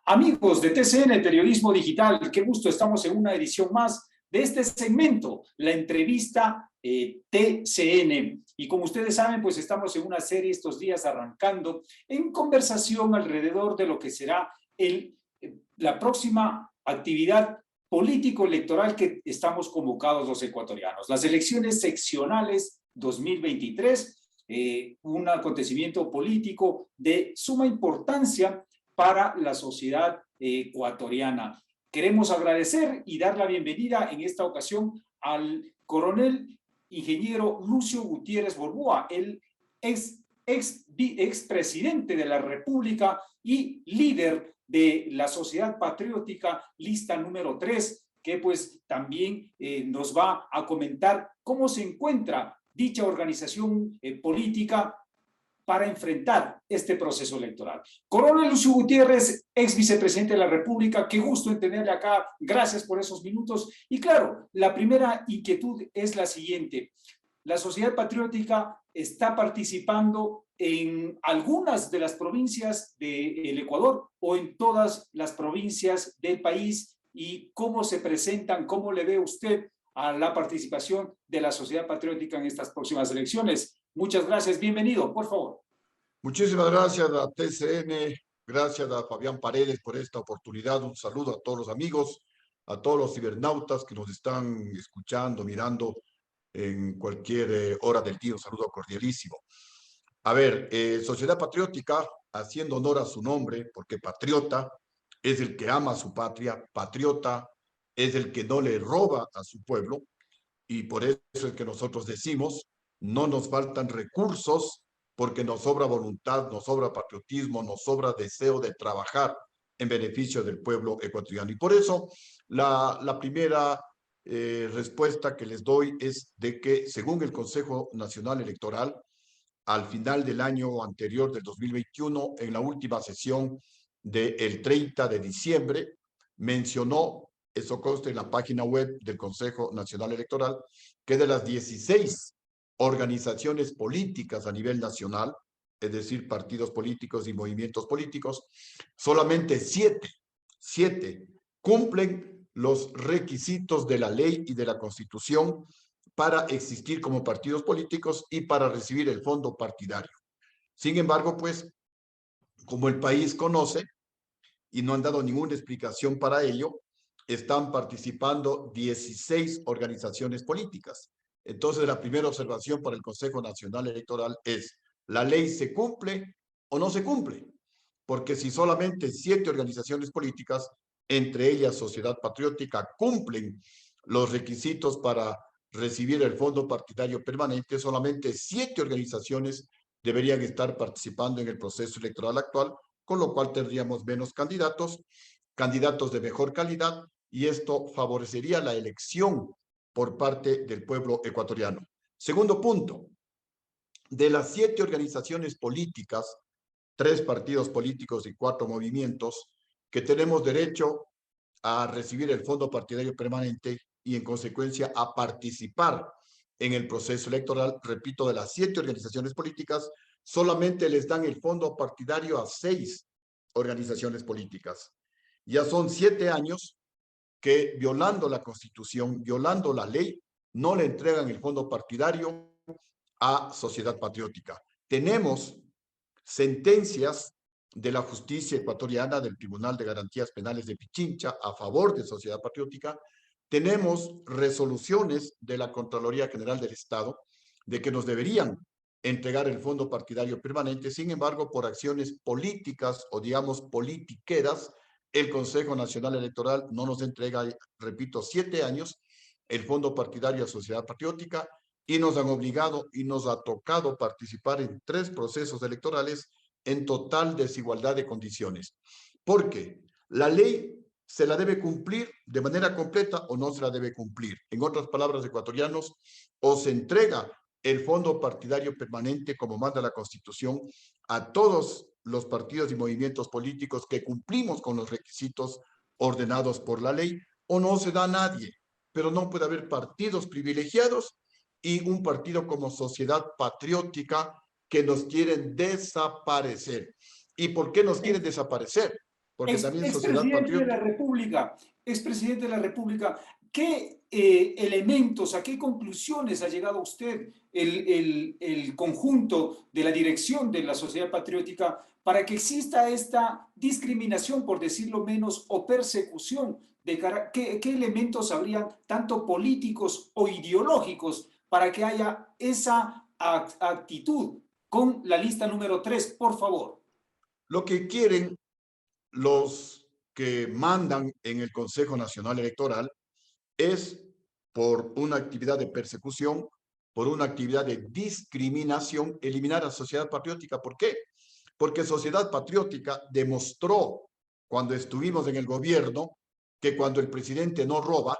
Amigos de TCN Periodismo Digital, qué gusto, estamos en una edición más de este segmento, la entrevista TCN. Y como ustedes saben, pues estamos en una serie estos días arrancando en conversación alrededor de lo que será la próxima actividad político-electoral que estamos convocados los ecuatorianos. Las elecciones seccionales 2023, un acontecimiento político de suma importancia para la sociedad ecuatoriana. Queremos agradecer y dar la bienvenida en esta ocasión al coronel ingeniero Lucio Gutiérrez Borboa, el expresidente de la República y líder de la Sociedad Patriótica Lista número 3, que pues también nos va a comentar cómo se encuentra dicha organización política para enfrentar este proceso electoral. Coronel Lucio Gutiérrez, ex vicepresidente de la República, qué gusto en tenerle acá, gracias por esos minutos. Y claro, la primera inquietud es la siguiente. La Sociedad Patriótica está participando en algunas de las provincias del Ecuador o en todas las provincias del país, y cómo se presentan, cómo le ve usted a la participación de la Sociedad Patriótica en estas próximas elecciones. Muchas gracias, bienvenido, por favor. Muchísimas gracias a TCN, gracias a Fabián Paredes por esta oportunidad. Un saludo a todos los amigos, a todos los cibernautas que nos están escuchando, mirando en cualquier hora del día. Un saludo cordialísimo. A ver, Sociedad Patriótica, haciendo honor a su nombre, porque patriota es el que ama a su patria, patriota es el que no le roba a su pueblo, y por eso es que nosotros decimos, no nos faltan recursos, porque nos sobra voluntad, nos sobra patriotismo, nos sobra deseo de trabajar en beneficio del pueblo ecuatoriano. Y por eso la primera respuesta que les doy es de que, según el Consejo Nacional Electoral, al final del año anterior, del 2021, en la última sesión del 30 de diciembre, mencionó, eso consta en la página web del Consejo Nacional Electoral, que de las 16 organizaciones políticas a nivel nacional, es decir, partidos políticos y movimientos políticos, solamente siete cumplen los requisitos de la ley y de la Constitución para existir como partidos políticos y para recibir el fondo partidario. Sin embargo, pues, como el país conoce, y no han dado ninguna explicación para ello, están participando 16 organizaciones políticas. Entonces, la primera observación para el Consejo Nacional Electoral es: ¿la ley se cumple o no se cumple? Porque si solamente 7 organizaciones políticas, entre ellas Sociedad Patriótica, cumplen los requisitos para recibir el fondo partidario permanente, solamente 7 organizaciones deberían estar participando en el proceso electoral actual, con lo cual tendríamos menos candidatos de mejor calidad, y esto favorecería la elección por parte del pueblo ecuatoriano. Segundo punto, de las 7 organizaciones políticas, 3 partidos políticos y 4 movimientos, que tenemos derecho a recibir el fondo partidario permanente y en consecuencia a participar en el proceso electoral, repito, de las 7 organizaciones políticas, solamente les dan el fondo partidario a 6 organizaciones políticas. Ya son 7 años que, violando la Constitución, violando la ley, no le entregan el fondo partidario a Sociedad Patriótica. Tenemos sentencias de la justicia ecuatoriana, del Tribunal de Garantías Penales de Pichincha, a favor de Sociedad Patriótica. Tenemos resoluciones de la Contraloría General del Estado de que nos deberían entregar el fondo partidario permanente. Sin embargo, por acciones políticas o, digamos, politiqueras, el Consejo Nacional Electoral no nos entrega, repito, 7 años el fondo partidario a Sociedad Patriótica, y nos han obligado y nos ha tocado participar en 3 procesos electorales en total desigualdad de condiciones. Porque la ley se la debe cumplir de manera completa o no se la debe cumplir. En otras palabras, ecuatorianos, o se entrega el fondo partidario permanente como manda la Constitución a todos los partidos y movimientos políticos que cumplimos con los requisitos ordenados por la ley, o no se da a nadie. Pero no puede haber partidos privilegiados y un partido como Sociedad Patriótica que nos quieren desaparecer. ¿Y por qué nos quieren desaparecer? porque también Sociedad Expresidente de la Patriótica. República, expresidente de la República, ¿qué elementos, a qué conclusiones ha llegado usted, el conjunto de la dirección de la Sociedad Patriótica, para que exista esta discriminación, por decirlo menos, o persecución? ¿Qué elementos habrían, tanto políticos o ideológicos, para que haya esa actitud con la lista número 3, por favor? Lo que quieren los que mandan en el Consejo Nacional Electoral es por una actividad de persecución, por una actividad de discriminación, eliminar a Sociedad Patriótica. ¿Por qué? Porque Sociedad Patriótica demostró cuando estuvimos en el gobierno que cuando el presidente no roba,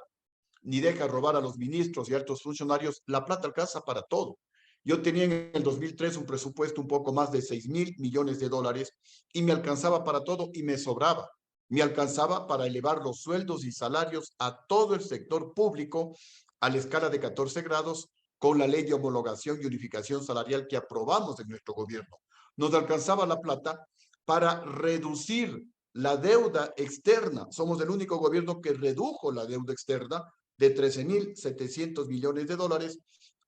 ni deja robar a los ministros y altos funcionarios, la plata alcanza para todo. Yo tenía en el 2003 un presupuesto un poco más de 6.000 millones de dólares y me alcanzaba para todo y me sobraba. Me alcanzaba para elevar los sueldos y salarios a todo el sector público a la escala de 14 grados con la ley de homologación y unificación salarial que aprobamos en nuestro gobierno. Nos alcanzaba la plata para reducir la deuda externa. Somos el único gobierno que redujo la deuda externa de 13.700 millones de dólares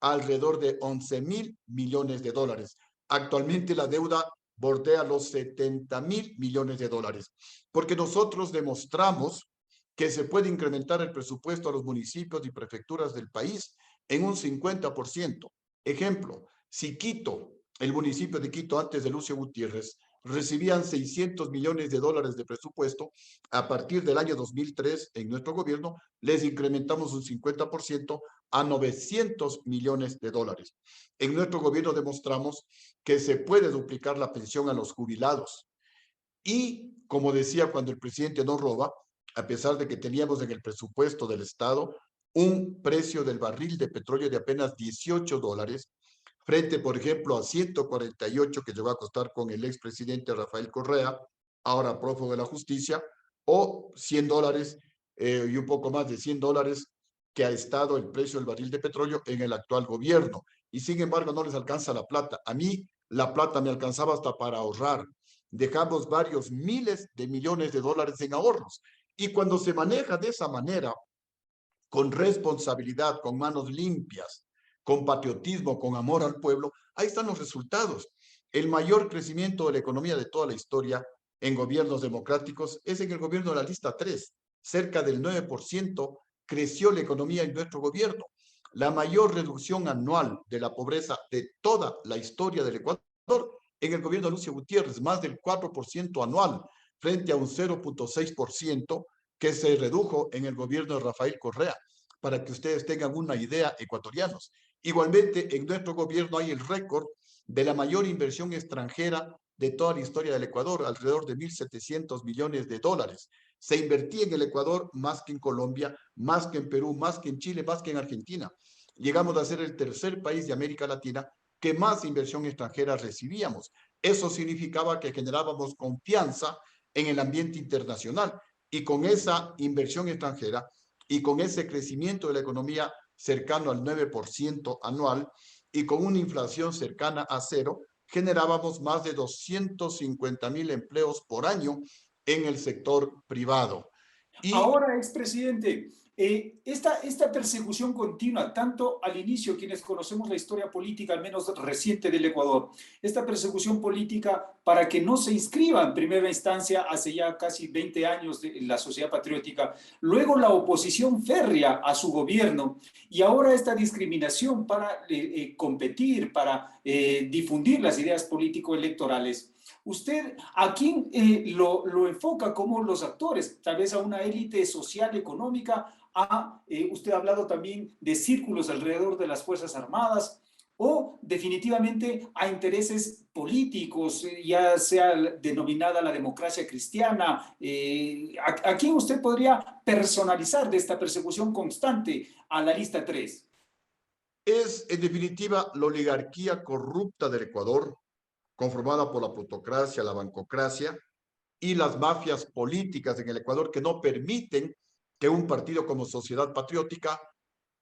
a alrededor de 11.000 millones de dólares. Actualmente la deuda bordea los 70.000 millones de dólares, porque nosotros demostramos que se puede incrementar el presupuesto a los municipios y prefecturas del país en un 50%. Ejemplo, si Quito, el municipio de Quito antes de Lucio Gutiérrez, recibían 600 millones de dólares de presupuesto, a partir del año 2003, en nuestro gobierno, les incrementamos un 50% a 900 millones de dólares. En nuestro gobierno demostramos que se puede duplicar la pensión a los jubilados. Y, como decía, cuando el presidente no roba, a pesar de que teníamos en el presupuesto del Estado un precio del barril de petróleo de apenas $18, frente, por ejemplo, a 148 que llegó a costar con el expresidente Rafael Correa, ahora prófugo de la justicia, o $100 y un poco más de $100 que ha estado el precio del barril de petróleo en el actual gobierno. Y sin embargo no les alcanza la plata. A mí la plata me alcanzaba hasta para ahorrar. Dejamos varios miles de millones de dólares en ahorros. Y cuando se maneja de esa manera, con responsabilidad, con manos limpias, con patriotismo, con amor al pueblo, ahí están los resultados. El mayor crecimiento de la economía de toda la historia en gobiernos democráticos es en el gobierno de la lista 3. Cerca del 9% creció la economía en nuestro gobierno. La mayor reducción anual de la pobreza de toda la historia del Ecuador en el gobierno de Lucio Gutiérrez, más del 4% anual, frente a un 0.6% que se redujo en el gobierno de Rafael Correa, para que ustedes tengan una idea, ecuatorianos. Igualmente, en nuestro gobierno hay el récord de la mayor inversión extranjera de toda la historia del Ecuador, alrededor de 1.700 millones de dólares. Se invertía en el Ecuador más que en Colombia, más que en Perú, más que en Chile, más que en Argentina. Llegamos a ser el tercer país de América Latina que más inversión extranjera recibíamos. Eso significaba que generábamos confianza en el ambiente internacional y con esa inversión extranjera y con ese crecimiento de la economía cercano al 9% anual y con una inflación cercana a cero, generábamos más de 250.000 empleos por año en el sector privado. Y Ahora, expresidente, esta persecución continua, tanto al inicio, quienes conocemos la historia política, al menos reciente del Ecuador, esta persecución política para que no se inscriba en primera instancia hace ya casi 20 años de la Sociedad Patriótica, luego la oposición férrea a su gobierno y ahora esta discriminación para competir, para difundir las ideas político-electorales. ¿Usted a quién lo enfoca como los actores? Tal vez a una élite social, económica, usted ha hablado también de círculos alrededor de las Fuerzas Armadas, o definitivamente a intereses políticos, ya sea denominada la democracia cristiana. ¿A quién usted podría personalizar de esta persecución constante a la lista 3? es, en definitiva, la oligarquía corrupta del Ecuador, conformada por la plutocracia, la bancocracia y las mafias políticas en el Ecuador que no permiten que un partido como Sociedad Patriótica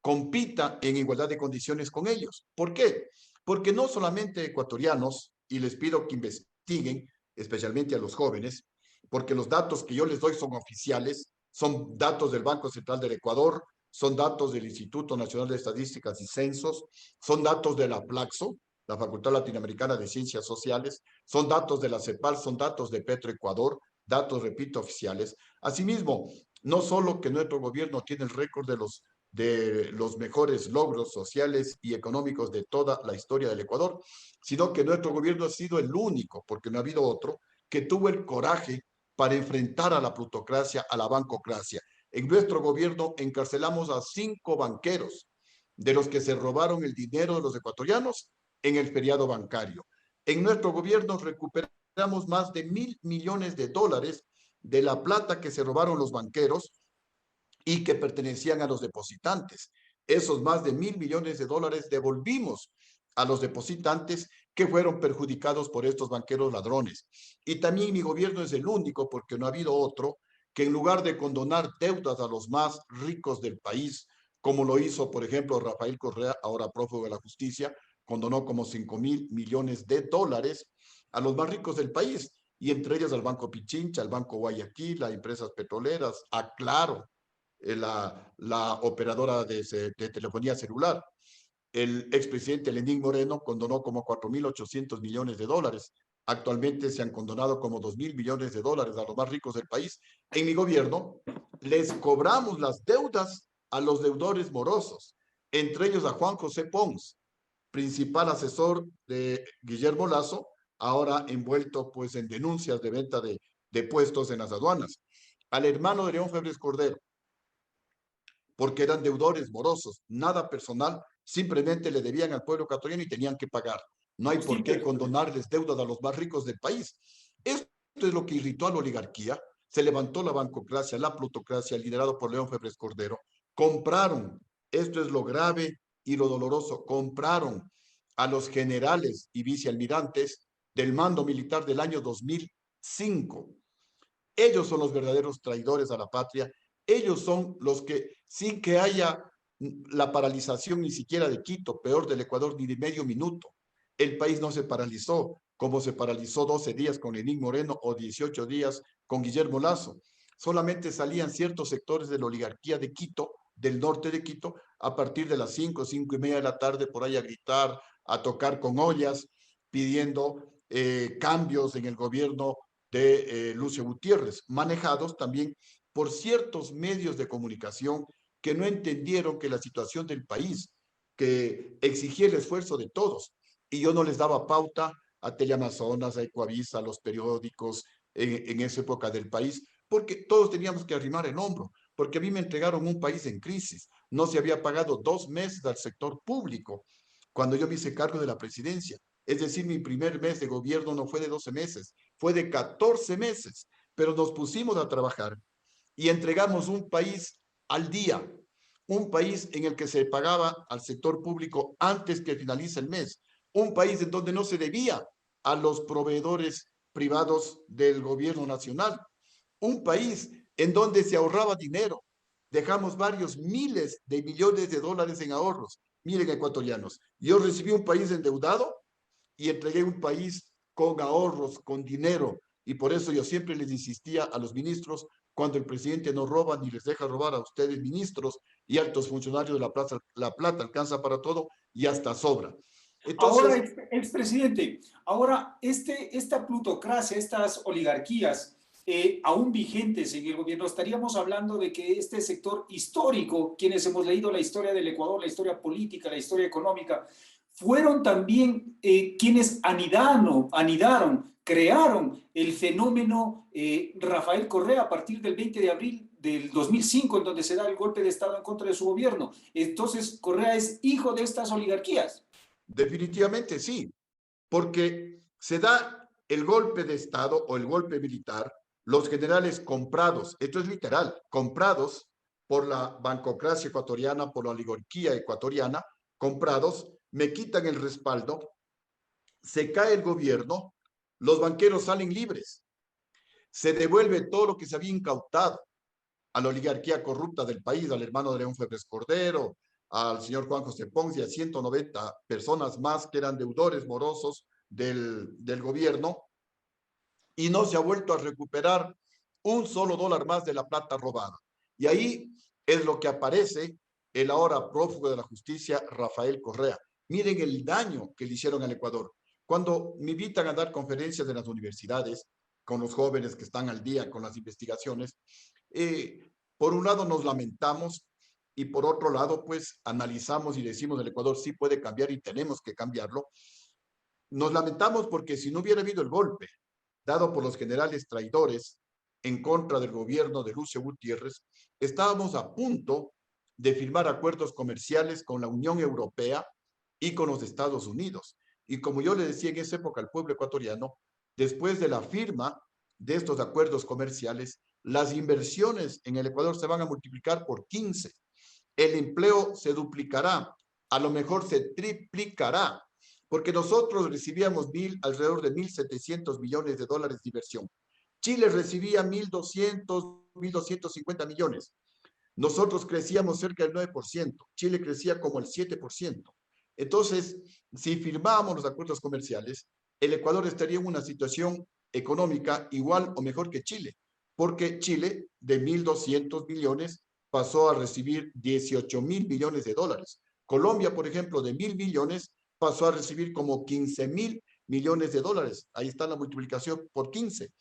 compita en igualdad de condiciones con ellos. ¿Por qué? Porque no solamente ecuatorianos, y les pido que investiguen, especialmente a los jóvenes, porque los datos que yo les doy son oficiales, son datos del Banco Central del Ecuador, son datos del Instituto Nacional de Estadísticas y Censos, son datos de la Flaxo, la Facultad Latinoamericana de Ciencias Sociales, son datos de la CEPAL, son datos de Petroecuador, datos, repito, oficiales. Asimismo, no solo que nuestro gobierno tiene el récord de los mejores logros sociales y económicos de toda la historia del Ecuador, sino que nuestro gobierno ha sido el único, porque no ha habido otro, que tuvo el coraje para enfrentar a la plutocracia, a la bancocracia. En nuestro gobierno encarcelamos a 5 banqueros, de los que se robaron el dinero de los ecuatorianos en el feriado bancario. En nuestro gobierno recuperamos más de $1.000 millones de la plata que se robaron los banqueros y que pertenecían a los depositantes. Esos más de $1.000 millones devolvimos a los depositantes que fueron perjudicados por estos banqueros ladrones. Y también mi gobierno es el único, porque no ha habido otro, que en lugar de condonar deudas a los más ricos del país, como lo hizo, por ejemplo, Rafael Correa, ahora prófugo de la justicia, condonó como $5.000 millones a los más ricos del país, y entre ellos al Banco Pichincha, al Banco Guayaquil, a empresas petroleras, a Claro, la operadora de telefonía celular. El expresidente Lenín Moreno condonó como $4.800 millones. Actualmente se han condonado como $2.000 millones a los más ricos del país. En mi gobierno les cobramos las deudas a los deudores morosos, entre ellos a Juan José Pons, principal asesor de Guillermo Lazo, ahora envuelto pues en denuncias de venta de puestos en las aduanas, al hermano de León Febres Cordero, porque eran deudores morosos, nada personal, simplemente le debían al pueblo ecuatoriano y tenían que pagar. No hay por qué condonarles deudas a los más ricos del país. Esto es lo que irritó a la oligarquía. Se levantó la bancocracia, la plutocracia, liderado por León Febres Cordero. Compraron, esto es lo grave y lo doloroso, compraron a los generales y vicealmirantes del mando militar del año 2005. Ellos son los verdaderos traidores a la patria. Ellos son los que, sin que haya la paralización ni siquiera de Quito, peor del Ecuador, ni de medio minuto, el país no se paralizó como se paralizó 12 días con Lenín Moreno o 18 días con Guillermo Lazo. Solamente salían ciertos sectores de la oligarquía de Quito, del norte de Quito, a partir de las 5:30 de la tarde, por ahí a gritar, a tocar con ollas, pidiendo cambios en el gobierno de Lucio Gutiérrez, manejados también por ciertos medios de comunicación que no entendieron que la situación del país, que exigía el esfuerzo de todos, y yo no les daba pauta a Teleamazonas, a Ecuavisa, a los periódicos en esa época del país, porque todos teníamos que arrimar el hombro, porque a mí me entregaron un país en crisis, no se había pagado 2 meses al sector público cuando yo me hice cargo de la presidencia. Es decir, mi primer mes de gobierno no fue de 12 meses, fue de 14 meses, pero nos pusimos a trabajar y entregamos un país al día, un país en el que se pagaba al sector público antes que finalice el mes, un país en donde no se debía a los proveedores privados del gobierno nacional, un país en donde se ahorraba dinero. Dejamos varios miles de millones de dólares en ahorros. Miren, ecuatorianos, yo recibí un país endeudado y entregué un país con ahorros, con dinero. Y por eso yo siempre les insistía a los ministros, cuando el presidente no roba ni les deja robar a ustedes, ministros y altos funcionarios de la plata alcanza para todo y hasta sobra. Ahora, Entonces, expresidente, ahora esta plutocracia, estas oligarquías aún vigentes en el gobierno, estaríamos hablando de que este sector histórico, quienes hemos leído la historia del Ecuador, la historia política, la historia económica, fueron también quienes anidaron, crearon el fenómeno Rafael Correa a partir del 20 de abril del 2005, en donde se da el golpe de Estado en contra de su gobierno. Entonces, Correa es hijo de estas oligarquías. definitivamente sí, porque se da el golpe de Estado o el golpe militar, los generales comprados, esto es literal, comprados por la bancocracia ecuatoriana, por la oligarquía ecuatoriana, comprados, me quitan el respaldo, se cae el gobierno, los banqueros salen libres, se devuelve todo lo que se había incautado a la oligarquía corrupta del país, al hermano de León Febres Cordero, al señor Juan José Pons y a 190 personas más que eran deudores morosos del gobierno, y no se ha vuelto a recuperar un solo dólar más de la plata robada. Y ahí es lo que aparece el ahora prófugo de la justicia, Rafael Correa. Miren el daño que le hicieron al Ecuador. Cuando me invitan a dar conferencias en las universidades con los jóvenes que están al día con las investigaciones, por un lado nos lamentamos y por otro lado, pues analizamos y decimos el Ecuador sí puede cambiar y tenemos que cambiarlo. Nos lamentamos porque si no hubiera habido el golpe dado por los generales traidores en contra del gobierno de Lucio Gutiérrez, estábamos a punto de firmar acuerdos comerciales con la Unión Europea y con los Estados Unidos. Y como yo le decía en esa época al pueblo ecuatoriano, después de la firma de estos acuerdos comerciales, las inversiones en el Ecuador se van a multiplicar por 15. El empleo se duplicará, a lo mejor se triplicará, porque nosotros recibíamos alrededor de 1.700 millones de dólares de inversión. Chile recibía 1.200, 1.250 millones. Nosotros crecíamos cerca del 9%, Chile crecía como el 7%. Entonces, si firmábamos los acuerdos comerciales, el Ecuador estaría en una situación económica igual o mejor que Chile, porque Chile de 1.200 millones pasó a recibir 18.000 millones de dólares. Colombia, por ejemplo, de 1.000 millones pasó a recibir como 15.000 millones de dólares. Ahí está la multiplicación por 15.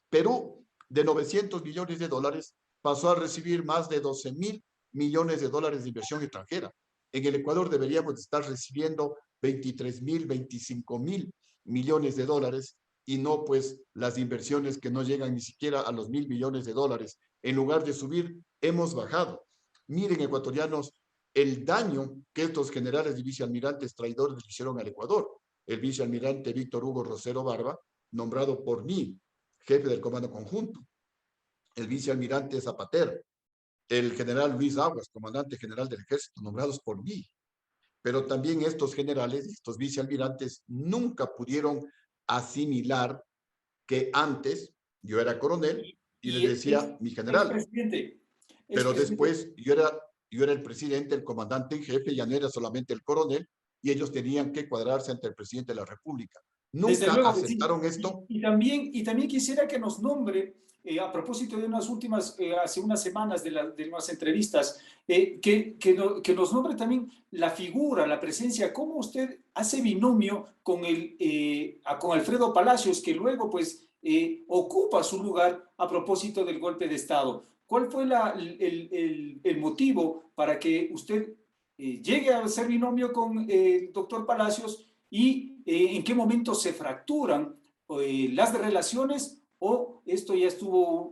Perú, de 900 millones de dólares, pasó a recibir más de 12.000 millones de dólares de inversión extranjera. En el Ecuador deberíamos estar recibiendo 23.000, 25.000 millones de dólares y no pues las inversiones que no llegan ni siquiera a los 1.000 millones de dólares. En lugar de subir, hemos bajado. Miren, ecuatorianos, el daño que estos generales y vicealmirantes traidores le hicieron al Ecuador. El vicealmirante Víctor Hugo Rosero Barba, nombrado por mí, jefe del Comando Conjunto, el vicealmirante Zapater, el general Luis Aguas, comandante general del Ejército, nombrados por mí. Pero también estos generales, estos vicealmirantes, nunca pudieron asimilar que antes yo era coronel y les decía mi general, Expresidente, pero expresidente, después yo era el presidente, el comandante en jefe, ya no era solamente el coronel, y ellos tenían que cuadrarse ante el presidente de la República. desde Nunca luego que sí. aceptaron esto. Y también quisiera que nos nombre, a propósito de unas últimas, hace unas semanas de unas entrevistas, que nos nombre también la figura, la presencia, cómo usted hace binomio con Alfredo Palacios, que luego pues ocupa su lugar a propósito del golpe de Estado. ¿Cuál fue el motivo para que usted llegue a ser binomio con el doctor Palacios y en qué momento se fracturan las relaciones o esto ya tuvo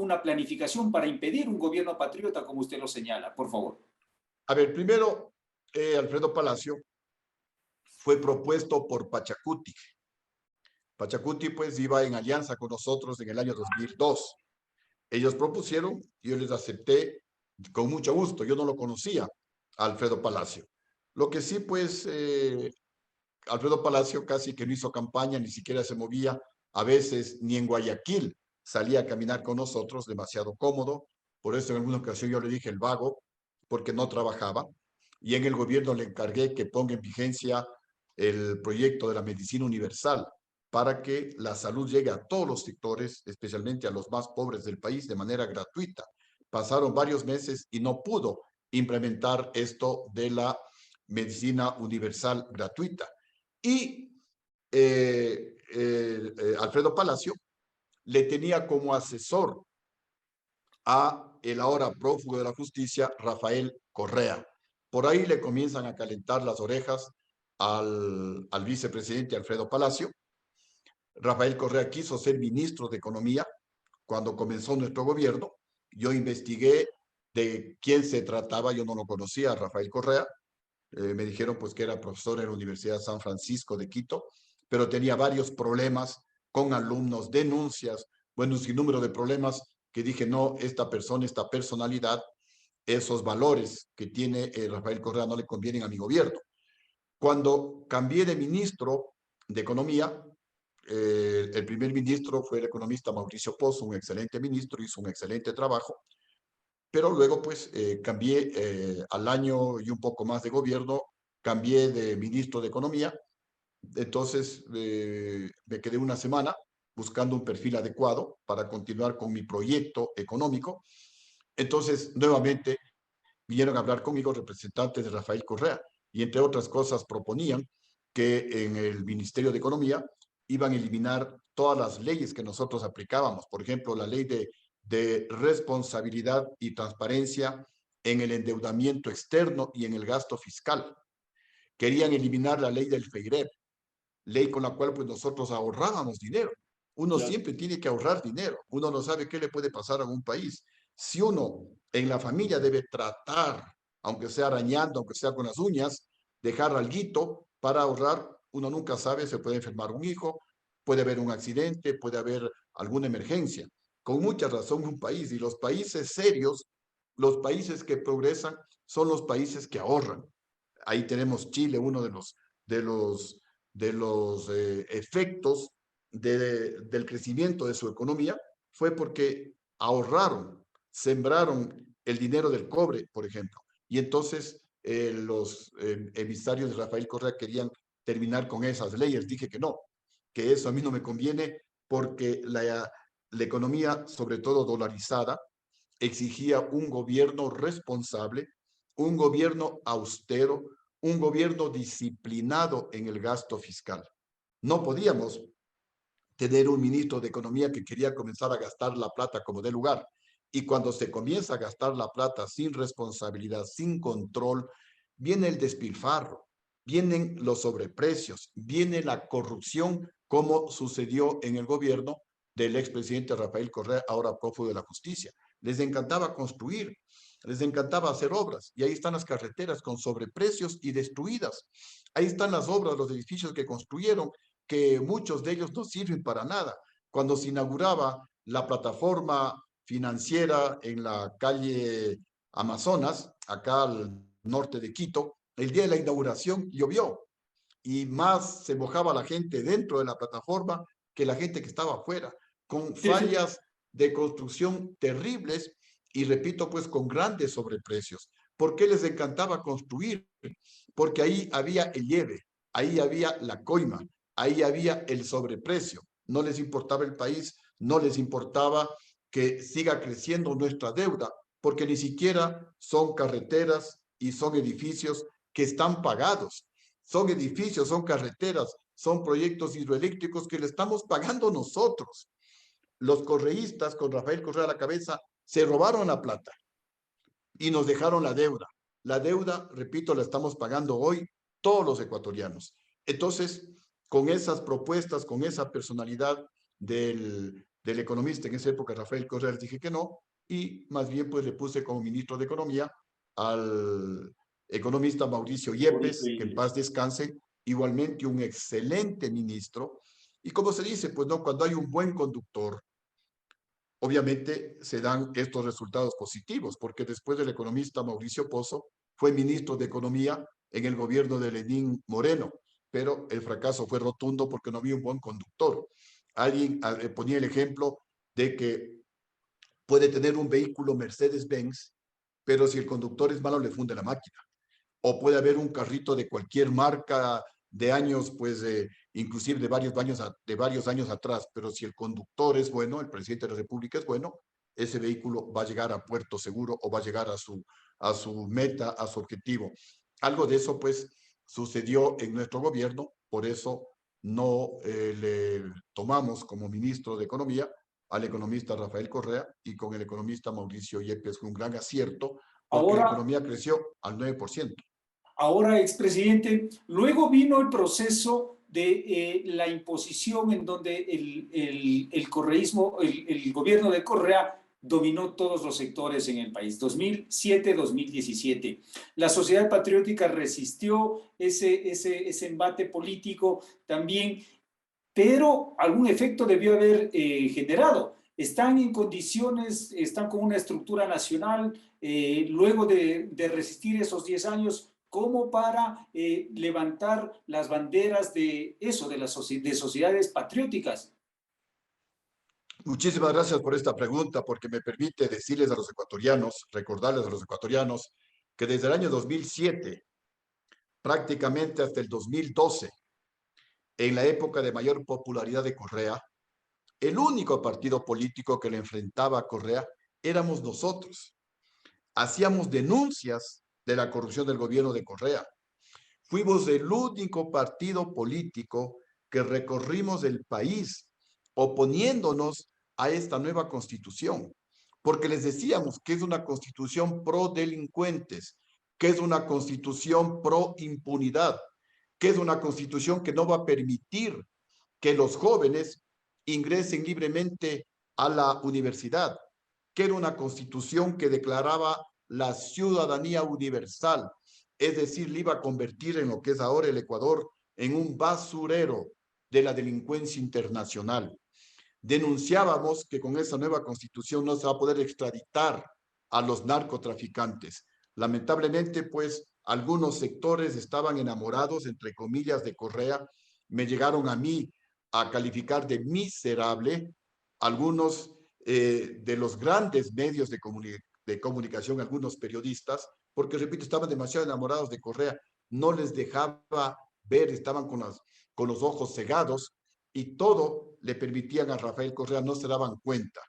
una planificación para impedir un gobierno patriota como usted lo señala? Por favor. A ver, primero, Alfredo Palacio fue propuesto por Pachacuti. Pachacuti pues iba en alianza con nosotros en el año 2002. Ellos propusieron y yo les acepté con mucho gusto. Yo no lo conocía, a Alfredo Palacio. Lo que sí, pues, Alfredo Palacio casi que no hizo campaña, ni siquiera se movía, a veces ni en Guayaquil salía a caminar con nosotros, demasiado cómodo. Por eso en alguna ocasión yo le dije el vago, porque no trabajaba. Y en el gobierno le encargué que ponga en vigencia el proyecto de la medicina universal para que la salud llegue a todos los sectores, especialmente a los más pobres del país, de manera gratuita. Pasaron varios meses y no pudo implementar esto de la medicina universal gratuita. Y Alfredo Palacio le tenía como asesor a el ahora prófugo de la justicia, Rafael Correa. Por ahí le comienzan a calentar las orejas al vicepresidente Alfredo Palacio. Rafael Correa quiso ser ministro de Economía cuando comenzó nuestro gobierno. Yo investigué de quién se trataba, yo no lo conocía, Rafael Correa. Me dijeron pues que era profesor en la Universidad de San Francisco de Quito, pero tenía varios problemas con alumnos, denuncias, bueno, un sinnúmero de problemas que dije, no, esta persona, esta personalidad, esos valores que tiene Rafael Correa no le convienen a mi gobierno. Cuando cambié de ministro de Economía, el primer ministro fue el economista Mauricio Pozo, un excelente ministro, hizo un excelente trabajo, pero luego pues cambié al año y un poco más de gobierno, cambié de ministro de Economía, entonces me quedé una semana buscando un perfil adecuado para continuar con mi proyecto económico. Entonces, nuevamente, vinieron a hablar conmigo representantes de Rafael Correa y entre otras cosas proponían que en el Ministerio de Economía iban a eliminar todas las leyes que nosotros aplicábamos, por ejemplo, la ley de responsabilidad y transparencia en el endeudamiento externo y en el gasto fiscal. Querían eliminar la ley del FEIREP, ley con la cual pues nosotros ahorrábamos dinero. Uno Claro. siempre tiene que ahorrar dinero. Uno no sabe qué le puede pasar a un país. Si uno en la familia debe tratar, aunque sea arañando, aunque sea con las uñas, dejar alguito para ahorrar, uno nunca sabe, se puede enfermar un hijo, puede haber un accidente, puede haber alguna emergencia. Con mucha razón un país, y los países serios, los países que progresan, son los países que ahorran. Ahí tenemos Chile, uno de los, de los efectos del crecimiento de su economía fue porque ahorraron, sembraron el dinero del cobre, por ejemplo. Y entonces los emisarios de Rafael Correa querían terminar con esas leyes. Dije que no, que eso a mí no me conviene porque la economía, sobre todo dolarizada, exigía un gobierno responsable, un gobierno austero, un gobierno disciplinado en el gasto fiscal. No podíamos tener un ministro de Economía que quería comenzar a gastar la plata como de lugar. Y cuando se comienza a gastar la plata sin responsabilidad, sin control, viene el despilfarro, vienen los sobreprecios, viene la corrupción, como sucedió en el gobierno del expresidente Rafael Correa, ahora prófugo de la justicia. Les encantaba construir, les encantaba hacer obras, y ahí están las carreteras con sobreprecios y destruidas. Ahí están las obras, los edificios que construyeron, que muchos de ellos no sirven para nada. Cuando se inauguraba la plataforma financiera en la calle Amazonas, acá al norte de Quito, el día de la inauguración llovió y más se mojaba la gente dentro de la plataforma que la gente que estaba afuera, con Sí, sí. fallas de construcción terribles y repito, pues con grandes sobreprecios. ¿Por qué les encantaba construir? Porque ahí había el lleve, ahí había la coima, ahí había el sobreprecio. No les importaba el país, no les importaba que siga creciendo nuestra deuda, porque ni siquiera son carreteras y son edificios que están pagados. Son edificios, son carreteras, son proyectos hidroeléctricos que le estamos pagando nosotros. Los correístas, con Rafael Correa a la cabeza, se robaron la plata y nos dejaron la deuda. La deuda, repito, la estamos pagando hoy todos los ecuatorianos. Entonces, con esas propuestas, con esa personalidad del economista en esa época, Rafael Correa, dije que no, y más bien pues le puse como ministro de Economía al economista Mauricio Mauricio Yepes, que en Yepes. paz descanse, igualmente un excelente ministro. Y como se dice, pues no, cuando hay un buen conductor, obviamente se dan estos resultados positivos, porque después del economista Mauricio Pozo fue ministro de Economía en el gobierno de Lenín Moreno, pero el fracaso fue rotundo porque no había un buen conductor. Alguien ponía el ejemplo de que puede tener un vehículo Mercedes-Benz, pero si el conductor es malo le funde la máquina. O puede haber un carrito de cualquier marca de años, pues inclusive de varios años atrás, pero si el conductor es bueno, el presidente de la República es bueno, ese vehículo va a llegar a puerto seguro o va a llegar a su meta, a su objetivo. Algo de eso, pues, sucedió en nuestro gobierno, por eso no le tomamos como ministro de Economía al economista Rafael Correa y con el economista Mauricio Yepes fue un gran acierto porque la Ahora, economía creció al 9%. ahora, expresidente, luego vino el proceso de la imposición en donde el correísmo, el gobierno de Correa dominó todos los sectores en el país, 2007-2017. La sociedad patriótica resistió ese embate político también, pero algún efecto debió haber generado. Están en condiciones, están con una estructura nacional, luego de resistir esos 10 años, como para levantar las banderas de eso, de sociedades patrióticas. Muchísimas gracias por esta pregunta, porque me permite decirles a los ecuatorianos, recordarles a los ecuatorianos, que desde el año 2007, prácticamente hasta el 2012, en la época de mayor popularidad de Correa, El único partido político que le enfrentaba a Correa éramos nosotros. Hacíamos denuncias de la corrupción del gobierno de Correa. Fuimos el único partido político que recorrimos el país oponiéndonos a esta nueva constitución, porque les decíamos que es una constitución pro delincuentes, que es una constitución pro impunidad, que es una constitución que no va a permitir que los jóvenes ingresen libremente a la universidad, que era una constitución que declaraba la ciudadanía universal, es decir, le iba a convertir en lo que es ahora el Ecuador en un basurero de la delincuencia internacional. Denunciábamos que con esa nueva constitución no se va a poder extraditar a los narcotraficantes. Lamentablemente, pues, algunos sectores estaban enamorados, entre comillas, de Correa. Me llegaron a mí a calificar de miserable algunos de los grandes medios de comunicación, algunos periodistas, porque, repito, estaban demasiado enamorados de Correa. No les dejaba ver, estaban con los ojos cegados y todo le permitían a Rafael Correa, no se daban cuenta.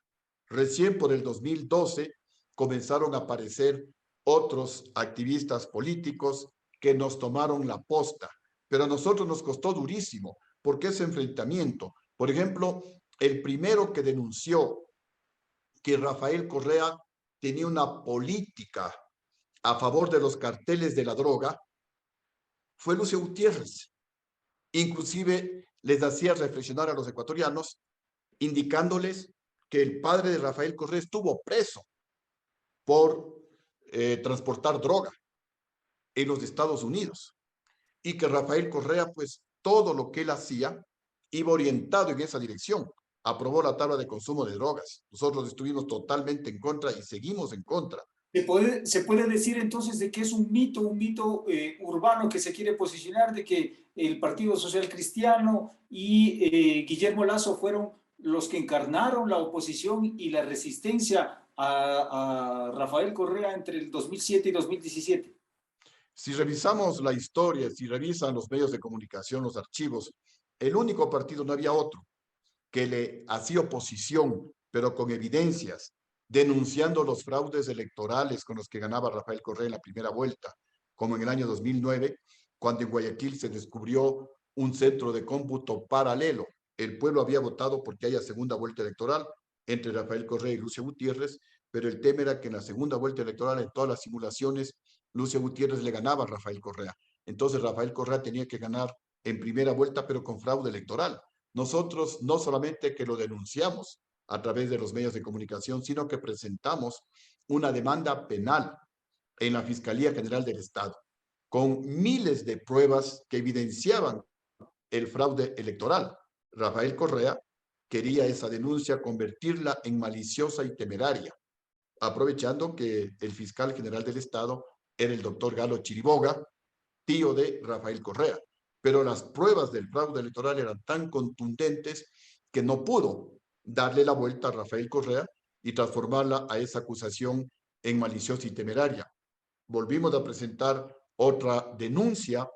Recién por el 2012 comenzaron a aparecer otros activistas políticos que nos tomaron la posta, pero a nosotros nos costó durísimo, porque ese enfrentamiento, por ejemplo, el primero que denunció que Rafael Correa tenía una política a favor de los carteles de la droga fue Lucio Gutiérrez. Inclusive les hacía reflexionar a los ecuatorianos, indicándoles que el padre de Rafael Correa estuvo preso por transportar droga en los Estados Unidos y que Rafael Correa, pues todo lo que él hacía iba orientado en esa dirección. Aprobó la tabla de consumo de drogas. Nosotros estuvimos totalmente en contra y seguimos en contra. Se puede decir entonces de que es un mito urbano que se quiere posicionar, de que el Partido Social Cristiano y Guillermo Lazo fueron los que encarnaron la oposición y la resistencia a Rafael Correa entre el 2007 y 2017. Si revisamos la historia, si revisan los medios de comunicación, los archivos, el único partido, no había otro, que le hacía oposición, pero con evidencias, denunciando los fraudes electorales con los que ganaba Rafael Correa en la primera vuelta, como en el año 2009, cuando en Guayaquil se descubrió un centro de cómputo paralelo. El pueblo había votado porque haya segunda vuelta electoral entre Rafael Correa y Lucio Gutiérrez, pero el tema era que en la segunda vuelta electoral, en todas las simulaciones, Lucio Gutiérrez le ganaba a Rafael Correa. Entonces Rafael Correa tenía que ganar en primera vuelta, pero con fraude electoral. Nosotros no solamente que lo denunciamos a través de los medios de comunicación, sino que presentamos una demanda penal en la Fiscalía General del Estado, con miles de pruebas que evidenciaban el fraude electoral. Rafael Correa quería esa denuncia convertirla en maliciosa y temeraria, aprovechando que el fiscal general del Estado era el doctor Galo Chiriboga, tío de Rafael Correa. Pero las pruebas del fraude electoral eran tan contundentes que no pudo darle la vuelta a Rafael Correa y transformarla a esa acusación en maliciosa y temeraria. Volvimos a presentar otra denuncia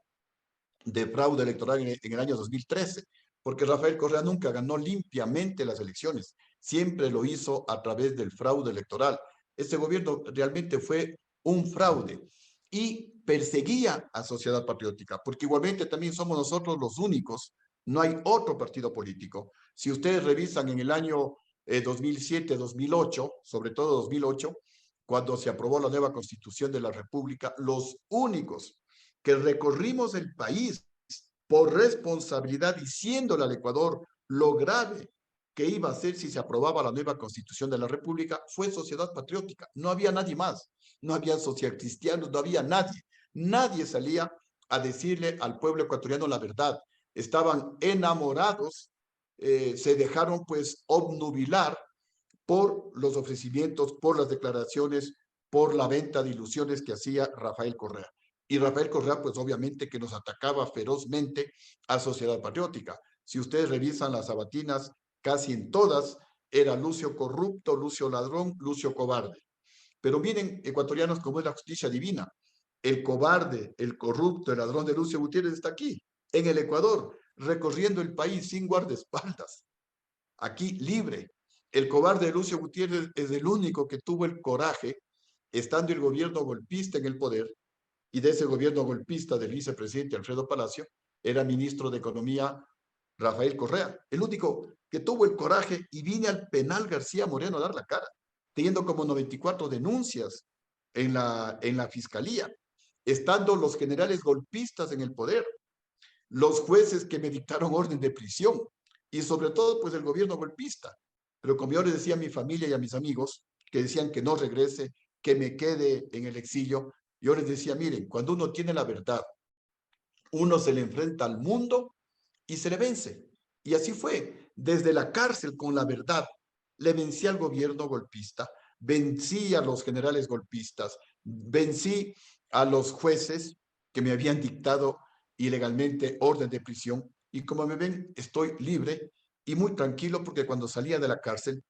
de fraude electoral en el año 2013, porque Rafael Correa nunca ganó limpiamente las elecciones, siempre lo hizo a través del fraude electoral. Este gobierno realmente fue un fraude y perseguía a Sociedad Patriótica, porque igualmente también somos nosotros los únicos, no hay otro partido político. Si ustedes revisan en el año 2007-2008, sobre todo 2008, cuando se aprobó la nueva Constitución de la República, los únicos que recorrimos el país por responsabilidad diciéndole al Ecuador lo grave que iba a ser si se aprobaba la nueva Constitución de la República, fue Sociedad Patriótica. No había nadie más, no había socialcristianos, no había nadie. Nadie salía a decirle al pueblo ecuatoriano la verdad. Estaban enamorados, se dejaron pues obnubilar por los ofrecimientos, por las declaraciones, por la venta de ilusiones que hacía Rafael Correa. Y Rafael Correa, pues obviamente que nos atacaba ferozmente a Sociedad Patriótica. Si ustedes revisan las sabatinas, casi en todas era Lucio corrupto, Lucio ladrón, Lucio cobarde. Pero miren, ecuatorianos, cómo es la justicia divina. El cobarde, el corrupto, el ladrón de Lucio Gutiérrez está aquí, en el Ecuador, recorriendo el país sin guardaespaldas, aquí libre. El cobarde Lucio Gutiérrez es el único que tuvo el coraje, estando el gobierno golpista en el poder, y de ese gobierno golpista del vicepresidente Alfredo Palacio, era ministro de Economía Rafael Correa, el único que tuvo el coraje y vine al penal García Moreno a dar la cara, teniendo como 94 denuncias en la fiscalía, estando los generales golpistas en el poder, los jueces que me dictaron orden de prisión y sobre todo pues el gobierno golpista. Pero como yo les decía a mi familia y a mis amigos que decían que no regrese, que me quede en el exilio, yo les decía, miren, cuando uno tiene la verdad, uno se le enfrenta al mundo y se le vence. Y así fue, desde la cárcel con la verdad, le vencí al gobierno golpista, vencí a los generales golpistas, vencí a los jueces que me habían dictado ilegalmente orden de prisión. Y como me ven, estoy libre y muy tranquilo porque cuando salía de la cárcel,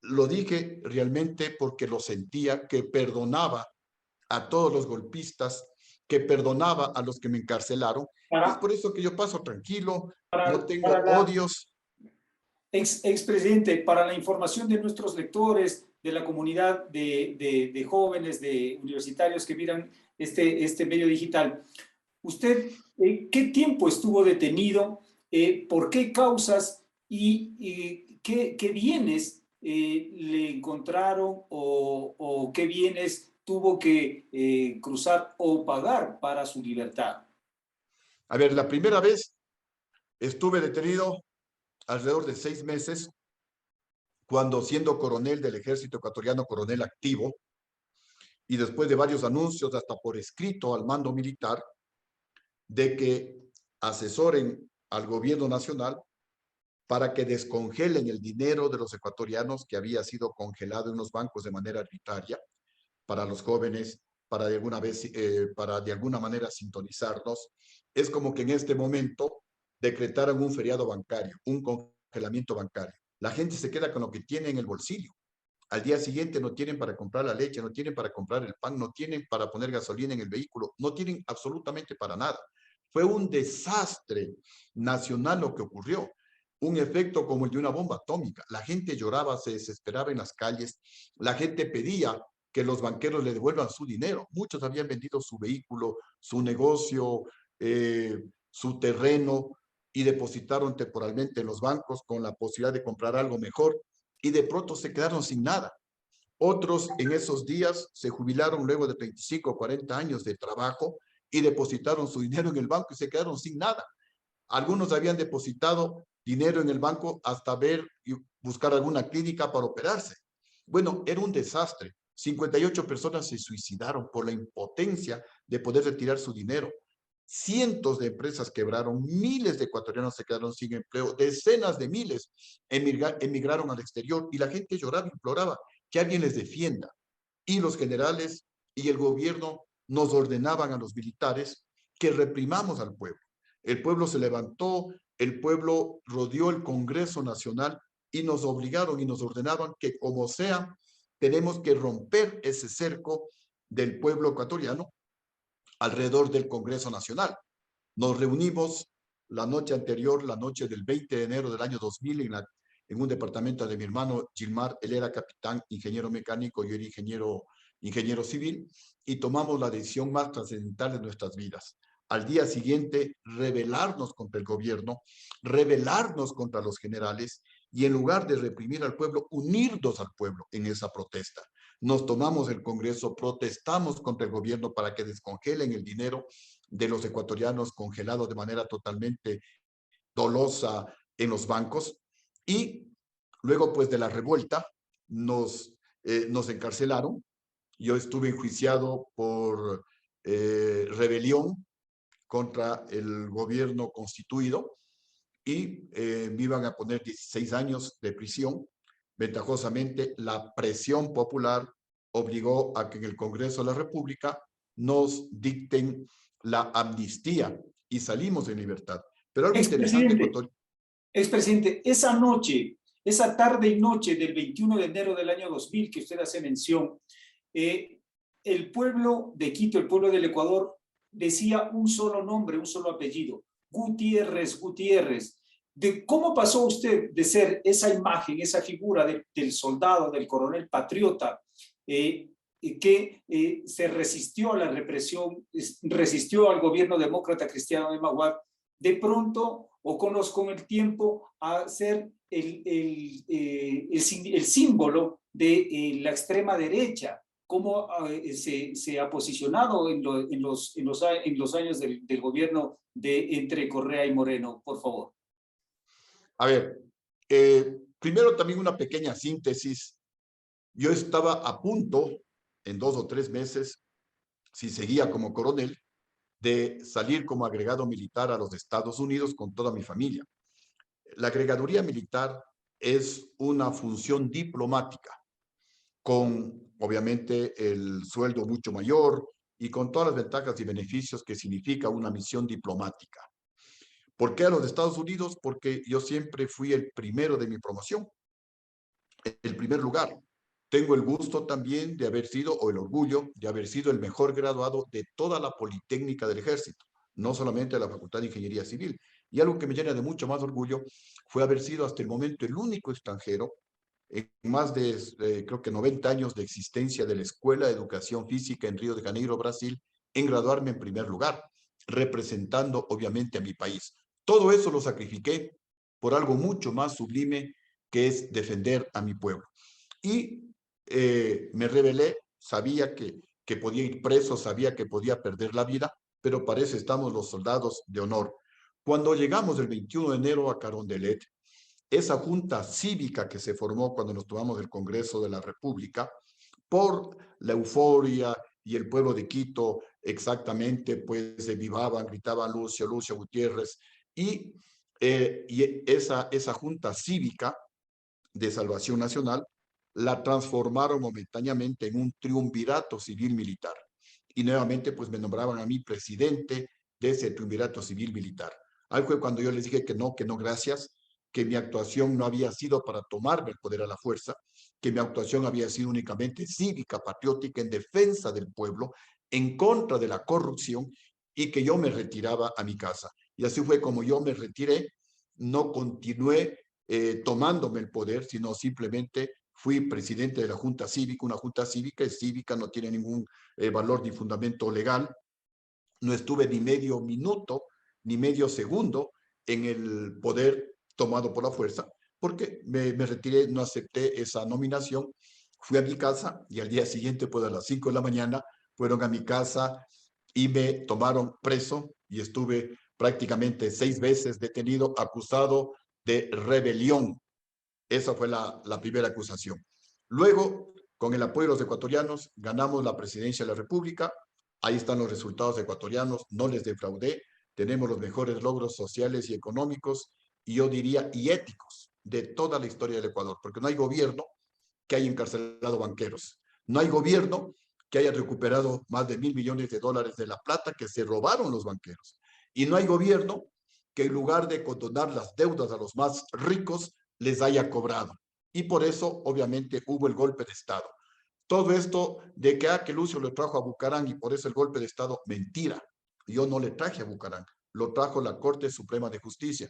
lo dije realmente porque lo sentía, que perdonaba a todos los golpistas, que perdonaba a los que me encarcelaron. Y es Para, por eso que yo paso tranquilo, no para tengo la odios. expresidente, para la información de nuestros lectores, de la comunidad de jóvenes, de universitarios que miran este medio digital, ¿usted qué tiempo estuvo detenido? ¿Por qué causas? ¿Y qué bienes le encontraron o qué bienes tuvo que cruzar o pagar para su libertad? A ver, la primera vez estuve detenido alrededor de 6 meses, cuando siendo coronel del ejército ecuatoriano, coronel activo, y después de varios anuncios, hasta por escrito al mando militar, de que asesoren al gobierno nacional para que descongelen el dinero de los ecuatorianos que había sido congelado en los bancos de manera arbitraria para los jóvenes, para de alguna manera sintonizarnos. Es como que en este momento decretaran un feriado bancario, un congelamiento bancario. La gente se queda con lo que tiene en el bolsillo. Al día siguiente no tienen para comprar la leche, no tienen para comprar el pan, no tienen para poner gasolina en el vehículo, no tienen absolutamente para nada. Fue un desastre nacional lo que ocurrió, un efecto como el de una bomba atómica. La gente lloraba, se desesperaba en las calles, la gente pedía que los banqueros le devuelvan su dinero. Muchos habían vendido su vehículo, su negocio, su terreno y depositaron temporalmente en los bancos con la posibilidad de comprar algo mejor y de pronto se quedaron sin nada. Otros en esos días se jubilaron luego de 35 o 40 años de trabajo y depositaron su dinero en el banco y se quedaron sin nada. Algunos habían depositado dinero en el banco hasta ver y buscar alguna clínica para operarse. Bueno, era un desastre. 58 personas se suicidaron por la impotencia de poder retirar su dinero. Cientos de empresas quebraron, miles de ecuatorianos se quedaron sin empleo, decenas de miles emigraron al exterior y la gente lloraba, imploraba que alguien les defienda. Y los generales y el gobierno nos ordenaban a los militares que reprimamos al pueblo. El pueblo se levantó, el pueblo rodeó el Congreso Nacional y nos obligaron y nos ordenaban que como sea, tenemos que romper ese cerco del pueblo ecuatoriano alrededor del Congreso Nacional. Nos reunimos la noche anterior, la noche del 20 de enero del año 2000, en un departamento de mi hermano Gilmar. Él era capitán, ingeniero mecánico, yo era ingeniero civil, y tomamos la decisión más trascendental de nuestras vidas. Al día siguiente, rebelarnos contra el gobierno, rebelarnos contra los generales, y en lugar de reprimir al pueblo, unirnos al pueblo en esa protesta. Nos tomamos el Congreso, protestamos contra el gobierno para que descongelen el dinero de los ecuatorianos congelado de manera totalmente dolosa en los bancos, y luego pues de la revuelta nos encarcelaron. Yo estuve enjuiciado por rebelión contra el gobierno constituido y me iban a poner 16 años de prisión. Ventajosamente, la presión popular obligó a que en el Congreso de la República nos dicten la amnistía y salimos en libertad. Pero algo interesante, Expresidente, Ecuador. expresidente, esa noche, esa tarde y noche del 21 de enero del año 2000 que usted hace mención, el pueblo de Quito, el pueblo del Ecuador, decía un solo nombre, un solo apellido, Gutiérrez, Gutiérrez. de cómo pasó usted de ser esa imagen, esa figura del soldado, del coronel patriota, que se resistió a la represión, resistió al gobierno demócrata cristiano de Maguad, de pronto o con el tiempo a ser el símbolo de la extrema derecha, cómo se ha posicionado en los años del gobierno de entre Correa y Moreno, por favor. A ver, primero también una pequeña síntesis. Yo estaba a punto, en 2 o 3 meses, si seguía como coronel, de salir como agregado militar a los Estados Unidos con toda mi familia. La agregaduría militar es una función diplomática, con obviamente el sueldo mucho mayor y con todas las ventajas y beneficios que significa una misión diplomática. ¿Por qué a los Estados Unidos? Porque yo siempre fui el primero de mi promoción, el primer lugar. Tengo el gusto también de haber sido, o el orgullo, de haber sido el mejor graduado de toda la Politécnica del Ejército, no solamente de la Facultad de Ingeniería Civil. Y algo que me llena de mucho más orgullo fue haber sido hasta el momento el único extranjero en más de, creo que 90 años de existencia de la Escuela de Educación Física en Río de Janeiro, Brasil, en graduarme en primer lugar, representando obviamente a mi país. Todo eso lo sacrifiqué por algo mucho más sublime, que es defender a mi pueblo. Y me rebelé, sabía que podía ir preso, sabía que podía perder la vida, pero para eso estamos los soldados de honor. Cuando llegamos el 21 de enero a Carondelet, esa junta cívica que se formó cuando nos tomamos el Congreso de la República, por la euforia y el pueblo de Quito exactamente, pues se vivaban, gritaban Lucio, Lucio Gutiérrez, y esa junta cívica de Salvación Nacional la transformaron momentáneamente en un triunvirato civil-militar. Y nuevamente, pues me nombraban a mí presidente de ese triunvirato civil-militar. Ahí fue cuando yo les dije que no, gracias, que mi actuación no había sido para tomarme el poder a la fuerza, que mi actuación había sido únicamente cívica, patriótica, en defensa del pueblo, en contra de la corrupción, y que yo me retiraba a mi casa. Y así fue como yo me retiré, no continué tomándome el poder, sino simplemente fui presidente de la Junta Cívica. Una Junta Cívica es cívica, no tiene ningún valor ni fundamento legal. No estuve ni medio minuto, ni medio segundo en el poder tomado por la fuerza, porque me retiré, no acepté esa nominación, fui a mi casa y al día siguiente, pues a las 5 de la mañana, fueron a mi casa y me tomaron preso y estuve prácticamente 6 veces detenido, acusado de rebelión. Esa fue la primera acusación. Luego, con el apoyo de los ecuatorianos, ganamos la presidencia de la República. Ahí están los resultados ecuatorianos, no les defraudé. Tenemos los mejores logros sociales y económicos, y yo diría, y éticos, de toda la historia del Ecuador, porque no hay gobierno que haya encarcelado banqueros. No hay gobierno que haya recuperado más de $1.000 millones de la plata que se robaron los banqueros. Y no hay gobierno que en lugar de condonar las deudas a los más ricos, les haya cobrado. Y por eso, obviamente, hubo el golpe de Estado. Todo esto de que Lucio lo trajo a Bucarán y por eso el golpe de Estado, mentira. Yo no le traje a Bucarán, lo trajo la Corte Suprema de Justicia.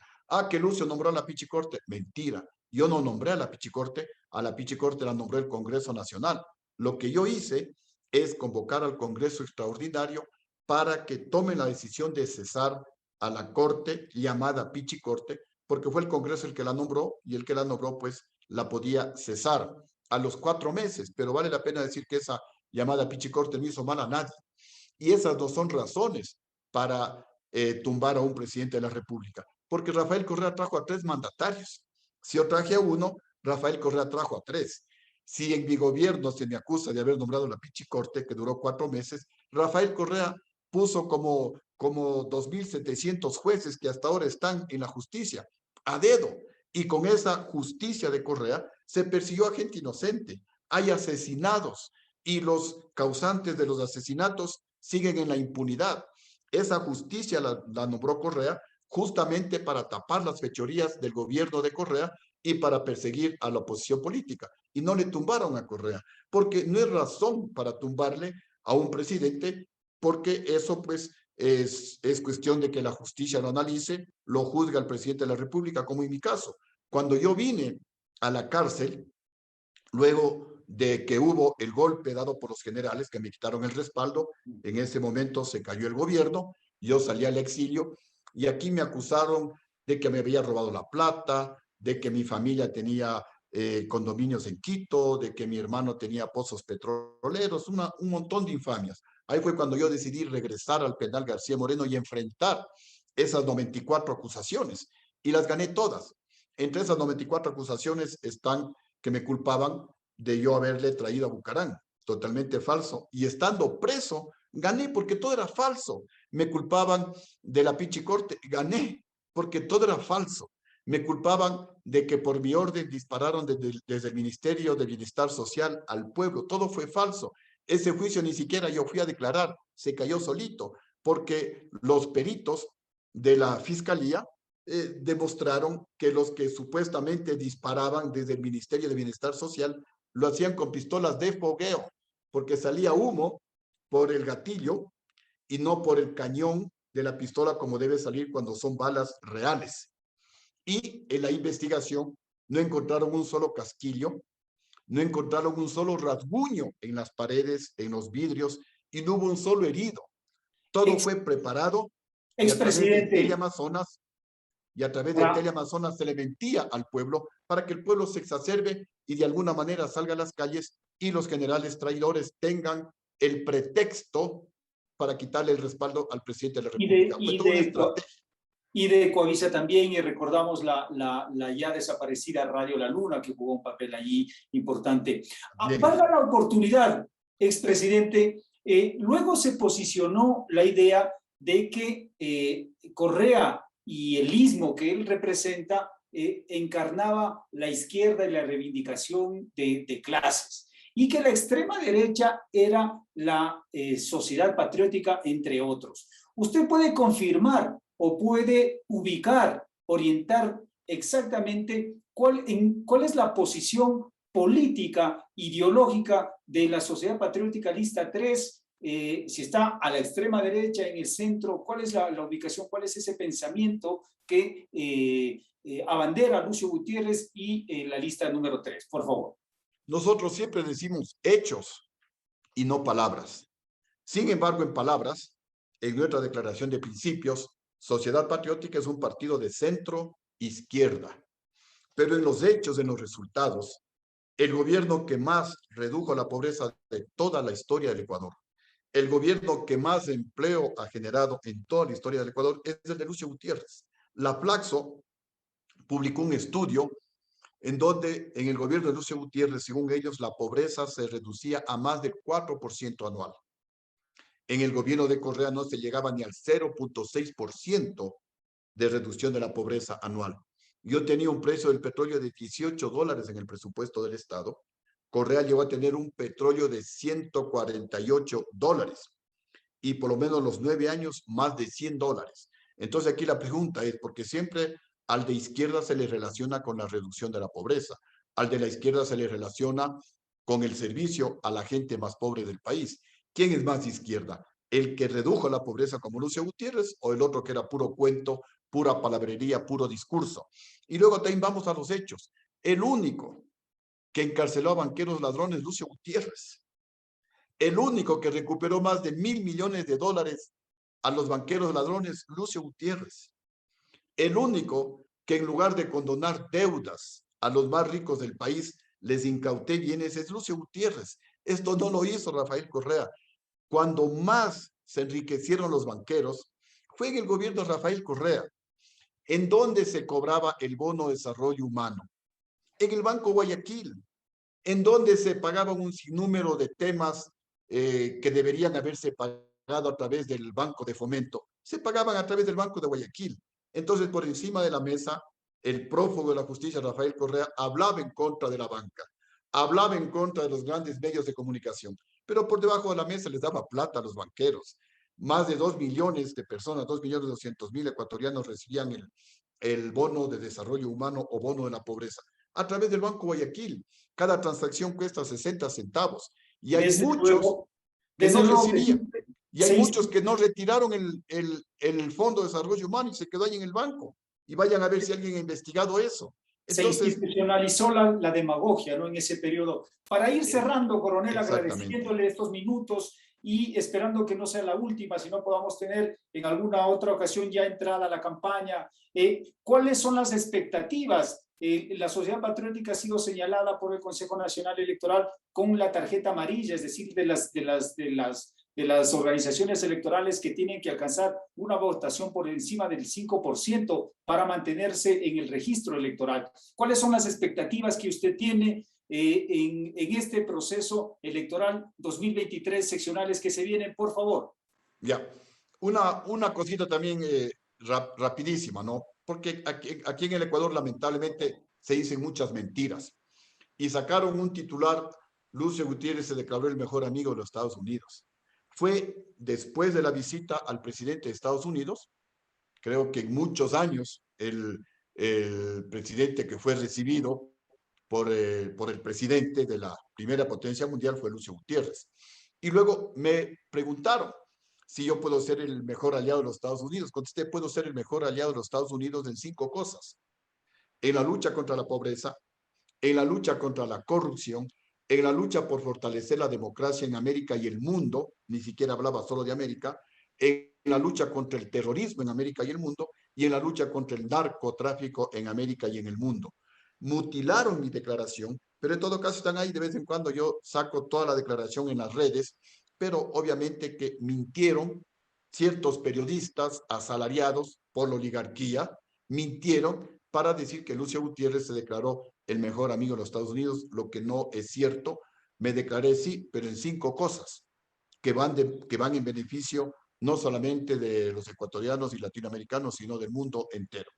Que Lucio nombró a la Pichicorte, mentira. Yo no nombré a la Pichicorte la nombró el Congreso Nacional. Lo que yo hice es convocar al Congreso Extraordinario para que tome la decisión de cesar a la Corte llamada Pichicorte, porque fue el Congreso el que la nombró, y el que la nombró pues la podía cesar a los 4 meses, pero vale la pena decir que esa llamada Pichicorte no hizo mal a nadie. Y esas no son razones para tumbar a un presidente de la República, porque Rafael Correa trajo a 3 mandatarios. Si yo traje a uno, Rafael Correa trajo a 3. Si en mi gobierno se me acusa de haber nombrado la Pichicorte, que duró 4 meses, Rafael Correa puso como 2.700 jueces que hasta ahora están en la justicia, a dedo. Y con esa justicia de Correa se persiguió a gente inocente. Hay asesinados y los causantes de los asesinatos siguen en la impunidad. Esa justicia la nombró Correa justamente para tapar las fechorías del gobierno de Correa y para perseguir a la oposición política. Y no le tumbaron a Correa, porque no es razón para tumbarle a un presidente, porque eso pues es cuestión de que la justicia lo analice, lo juzga el presidente de la República, como en mi caso. Cuando yo vine a la cárcel, luego de que hubo el golpe dado por los generales que me quitaron el respaldo, en ese momento se cayó el gobierno, yo salí al exilio y aquí me acusaron de que me había robado la plata, de que mi familia tenía condominios en Quito, de que mi hermano tenía pozos petroleros, un montón de infamias. Ahí fue cuando yo decidí regresar al penal García Moreno y enfrentar esas 94 acusaciones y las gané todas. Entre esas 94 acusaciones están que me culpaban de yo haberle traído a Bucarán, totalmente falso. Y estando preso, gané porque todo era falso. Me culpaban de la Pichicorte, gané porque todo era falso. Me culpaban de que por mi orden dispararon desde el Ministerio de Bienestar Social al pueblo. Todo fue falso. Ese juicio ni siquiera yo fui a declarar, se cayó solito, porque los peritos de la Fiscalía demostraron que los que supuestamente disparaban desde el Ministerio de Bienestar Social lo hacían con pistolas de fogueo, porque salía humo por el gatillo y no por el cañón de la pistola como debe salir cuando son balas reales. Y en la investigación no encontraron un solo casquillo, no encontraron un solo rasguño en las paredes, en los vidrios, y no hubo un solo herido. Todo fue preparado y a través de Expresidente, Teleamazonas para, se le mentía al pueblo para que el pueblo se exacerbe y de alguna manera salga a las calles y los generales traidores tengan el pretexto para quitarle el respaldo al presidente de la y de, República. Fue y toda una de, estrategia. y de Coavisa también, y recordamos la ya desaparecida Radio La Luna, que jugó un papel allí importante. Bien. Valga la oportunidad, expresidente, luego se posicionó la idea de que Correa y el istmo que él representa encarnaba la izquierda y la reivindicación de clases, y que la extrema derecha era la sociedad patriótica, entre otros. ¿Usted puede confirmar o puede ubicar, orientar exactamente cuál es la posición política, ideológica de la Sociedad Patriótica Lista 3? Si está a la extrema derecha, en el centro, ¿cuál es la ubicación? ¿Cuál es ese pensamiento que abandera a Lucio Gutiérrez y la lista número 3? Por favor. Nosotros siempre decimos hechos y no palabras. Sin embargo, en palabras, en nuestra declaración de principios, Sociedad Patriótica es un partido de centro izquierda. Pero en los hechos, en los resultados, el gobierno que más redujo la pobreza de toda la historia del Ecuador, el gobierno que más empleo ha generado en toda la historia del Ecuador es el de Lucio Gutiérrez. La Flaxo publicó un estudio en donde en el gobierno de Lucio Gutiérrez, según ellos, la pobreza se reducía a más del 4% anual. En el gobierno de Correa no se llegaba ni al 0.6% de reducción de la pobreza anual. Yo tenía un precio del petróleo de $18 en el presupuesto del Estado. Correa llegó a tener un petróleo de $148 y por lo menos los 9 años más de $100. Entonces aquí la pregunta es, porque siempre al de izquierda se le relaciona con la reducción de la pobreza, al de la izquierda se le relaciona con el servicio a la gente más pobre del país. ¿Quién es más izquierda? ¿El que redujo la pobreza como Lucio Gutiérrez o el otro que era puro cuento, pura palabrería, puro discurso? Y luego también vamos a los hechos. El único que encarceló a banqueros ladrones, Lucio Gutiérrez. El único que recuperó más de $1.000 millones a los banqueros ladrones, Lucio Gutiérrez. El único que en lugar de condonar deudas a los más ricos del país, les incauté bienes, es Lucio Gutiérrez. Esto no lo hizo Rafael Correa. Cuando más se enriquecieron los banqueros, fue en el gobierno de Rafael Correa, en donde se cobraba el bono de desarrollo humano. En el Banco Guayaquil, en donde se pagaban un sinnúmero de temas que deberían haberse pagado a través del Banco de Fomento. Se pagaban a través del Banco de Guayaquil. Entonces, por encima de la mesa, el prófugo de la justicia, Rafael Correa, hablaba en contra de la banca, hablaba en contra de los grandes medios de comunicación, pero por debajo de la mesa les daba plata a los banqueros. Más de 2 millones de personas, 2.200.000 ecuatorianos recibían el bono de desarrollo humano o bono de la pobreza a través del Banco Guayaquil. Cada transacción cuesta 60 centavos y hay Desde muchos luego, que desde no luego que recibían. sí. Y hay muchos que no retiraron el Fondo de Desarrollo Humano y se quedó ahí en el banco. Y vayan a ver si alguien ha investigado eso. Se Entonces, institucionalizó la demagogia, ¿no? En ese periodo. Para ir cerrando, coronel, exactamente. agradeciéndole estos minutos y esperando que no sea la última, sino podamos tener en alguna otra ocasión ya entrada la campaña. ¿Cuáles son las expectativas? La Sociedad Patriótica ha sido señalada por el Consejo Nacional Electoral con la tarjeta amarilla, es decir, de las organizaciones electorales que tienen que alcanzar una votación por encima del 5% para mantenerse en el registro electoral. ¿Cuáles son las expectativas que usted tiene en este proceso electoral 2023 seccionales que se vienen, por favor? Ya, una cosita también rapidísima, ¿no? Porque aquí en el Ecuador lamentablemente se dicen muchas mentiras y sacaron un titular: Lucio Gutiérrez se declaró el mejor amigo de los Estados Unidos. Fue después de la visita al presidente de Estados Unidos. Creo que en muchos años el presidente que fue recibido por el presidente de la primera potencia mundial fue Lucio Gutiérrez. Y luego me preguntaron si yo puedo ser el mejor aliado de los Estados Unidos. Contesté: puedo ser el mejor aliado de los Estados Unidos en 5 cosas: en la lucha contra la pobreza, en la lucha contra la corrupción, en la lucha por fortalecer la democracia en América y el mundo, ni siquiera hablaba solo de América, en la lucha contra el terrorismo en América y el mundo, y en la lucha contra el narcotráfico en América y en el mundo. Mutilaron mi declaración, pero en todo caso están ahí. De vez en cuando yo saco toda la declaración en las redes, pero obviamente que mintieron ciertos periodistas asalariados por la oligarquía, mintieron para decir que Lucio Gutiérrez se declaró el mejor amigo de los Estados Unidos, lo que no es cierto. Me declaré sí, pero en 5 cosas que van en beneficio no solamente de los ecuatorianos y latinoamericanos, sino del mundo entero.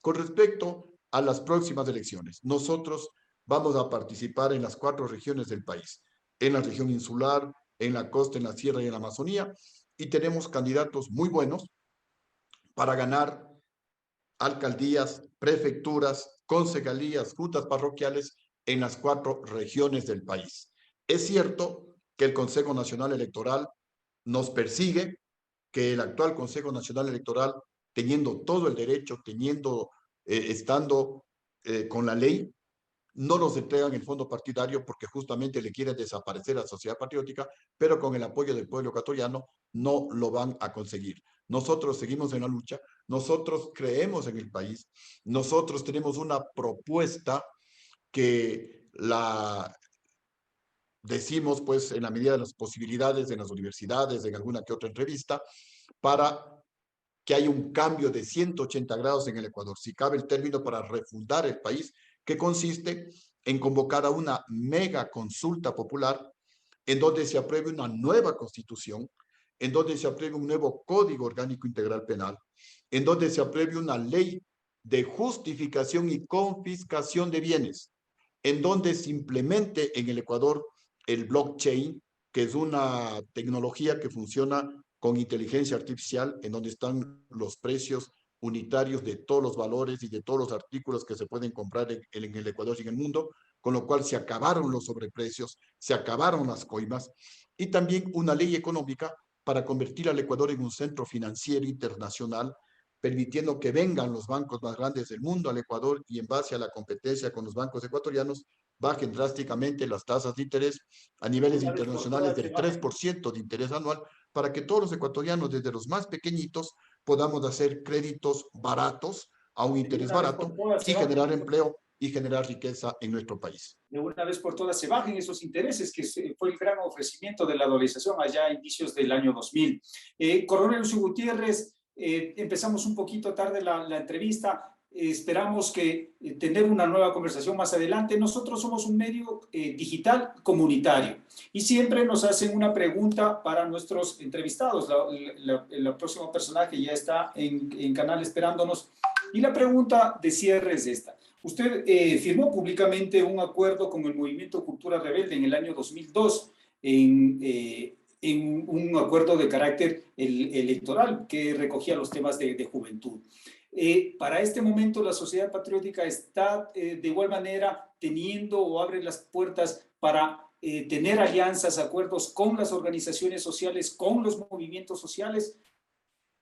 Con respecto a las próximas elecciones, nosotros vamos a participar en las 4 regiones del país: en la región insular, en la costa, en la sierra y en la Amazonía, y tenemos candidatos muy buenos para ganar alcaldías, prefecturas, concejalías, juntas parroquiales en las 4 regiones del país. Es cierto que el Consejo Nacional Electoral nos persigue, que el actual Consejo Nacional Electoral, teniendo todo el derecho, estando con la ley, no nos entregan el fondo partidario porque justamente le quieren desaparecer a la Sociedad Patriótica, pero con el apoyo del pueblo ecuatoriano no lo van a conseguir. Nosotros seguimos en la lucha, nosotros creemos en el país, nosotros tenemos una propuesta que la decimos pues en la medida de las posibilidades en las universidades, en alguna que otra entrevista, para que haya un cambio de 180 grados en el Ecuador, si cabe el término, para refundar el país, que consiste en convocar a una mega consulta popular en donde se apruebe una nueva constitución, en donde se apruebe un nuevo código orgánico integral penal, en donde se apruebe una ley de justificación y confiscación de bienes, en donde se implemente en el Ecuador el blockchain, que es una tecnología que funciona con inteligencia artificial, en donde están los precios unitarios de todos los valores y de todos los artículos que se pueden comprar en el Ecuador y en el mundo, con lo cual se acabaron los sobreprecios, se acabaron las coimas, y también una ley económica para convertir al Ecuador en un centro financiero internacional, permitiendo que vengan los bancos más grandes del mundo al Ecuador y en base a la competencia con los bancos ecuatorianos bajen drásticamente las tasas de interés a niveles Una vez por internacionales todas se del bajen. 3% de interés anual, para que todos los ecuatorianos, desde los más pequeñitos, podamos hacer créditos baratos a un De interés una vez por barato todas se y bajen. generar empleo y generar riqueza en nuestro país. De una vez por todas se bajen esos intereses, que fue el gran ofrecimiento de la dolarización allá a inicios del año 2000. Coronel Lucio Gutiérrez, empezamos un poquito tarde la entrevista. Esperamos que tener una nueva conversación más adelante. Nosotros somos un medio digital comunitario y siempre nos hacen una pregunta para nuestros entrevistados. El próximo personaje ya está en canal esperándonos y la pregunta de cierre es esta. Usted firmó públicamente un acuerdo con el Movimiento Cultura Rebelde en el año 2002 en un acuerdo de carácter electoral que recogía los temas de juventud. Para este momento la Sociedad Patriótica está de igual manera teniendo o abre las puertas para tener alianzas, acuerdos con las organizaciones sociales, con los movimientos sociales?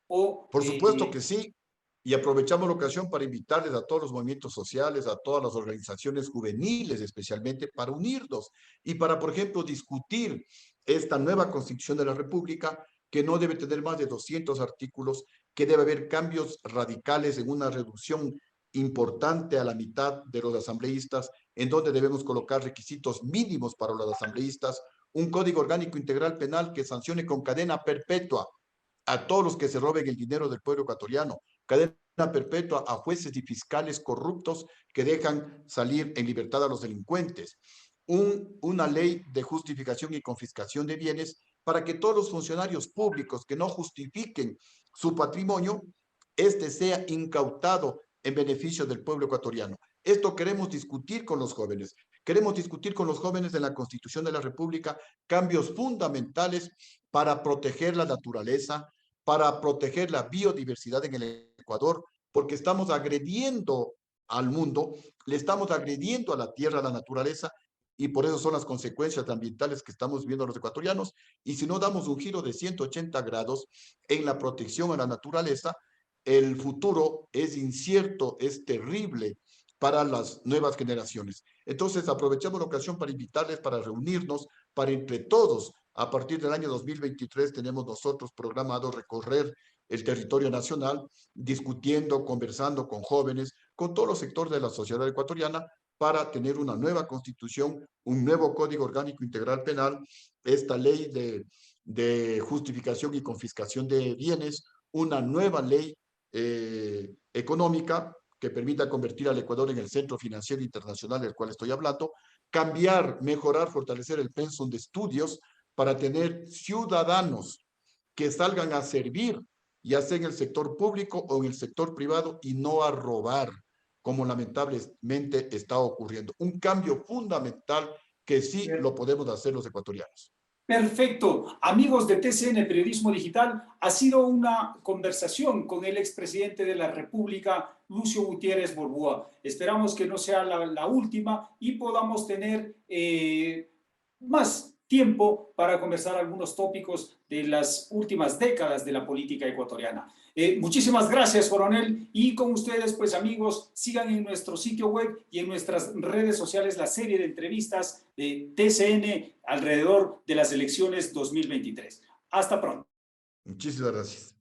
O, Por supuesto que sí. Y aprovechamos la ocasión para invitarles a todos los movimientos sociales, a todas las organizaciones juveniles especialmente, para unirnos y para, por ejemplo, discutir esta nueva Constitución de la República, que no debe tener más de 200 artículos, que debe haber cambios radicales en una reducción importante a la mitad de los asambleístas, en donde debemos colocar requisitos mínimos para los asambleístas, un código orgánico integral penal que sancione con cadena perpetua a todos los que se roben el dinero del pueblo ecuatoriano, cadena perpetua a jueces y fiscales corruptos que dejan salir en libertad a los delincuentes, una ley de justificación y confiscación de bienes para que todos los funcionarios públicos que no justifiquen su patrimonio, este sea incautado en beneficio del pueblo ecuatoriano. Esto queremos discutir con los jóvenes. Queremos discutir con los jóvenes de la Constitución de la República cambios fundamentales para proteger la naturaleza, para proteger la biodiversidad en el Ecuador, porque estamos agrediendo al mundo, le estamos agrediendo a la tierra, a la naturaleza, y por eso son las consecuencias ambientales que estamos viendo los ecuatorianos. Y si no damos un giro de 180 grados en la protección a la naturaleza, el futuro es incierto, es terrible para las nuevas generaciones. Entonces, aprovechamos la ocasión para invitarles, para reunirnos, para entre todos, a partir del año 2023, tenemos nosotros programado recorrer el territorio nacional, discutiendo, conversando con jóvenes, con todos los sectores de la sociedad ecuatoriana, para tener una nueva constitución, un nuevo código orgánico integral penal, esta ley de justificación y confiscación de bienes, una nueva ley económica que permita convertir al Ecuador en el centro financiero internacional del cual estoy hablando, cambiar, mejorar, fortalecer el pensum de estudios para tener ciudadanos que salgan a servir, ya sea en el sector público o en el sector privado, y no a robar, como lamentablemente está ocurriendo. Un cambio fundamental que sí lo podemos hacer los ecuatorianos. Perfecto. Amigos de TCN Periodismo Digital, ha sido una conversación con el expresidente de la República, Lucio Gutiérrez Borbúa. Esperamos que no sea la última y podamos tener más tiempo para conversar algunos tópicos de las últimas décadas de la política ecuatoriana. Muchísimas gracias, coronel, y con ustedes, pues amigos, sigan en nuestro sitio web y en nuestras redes sociales la serie de entrevistas de TCN alrededor de las elecciones 2023. Hasta pronto. Muchísimas gracias.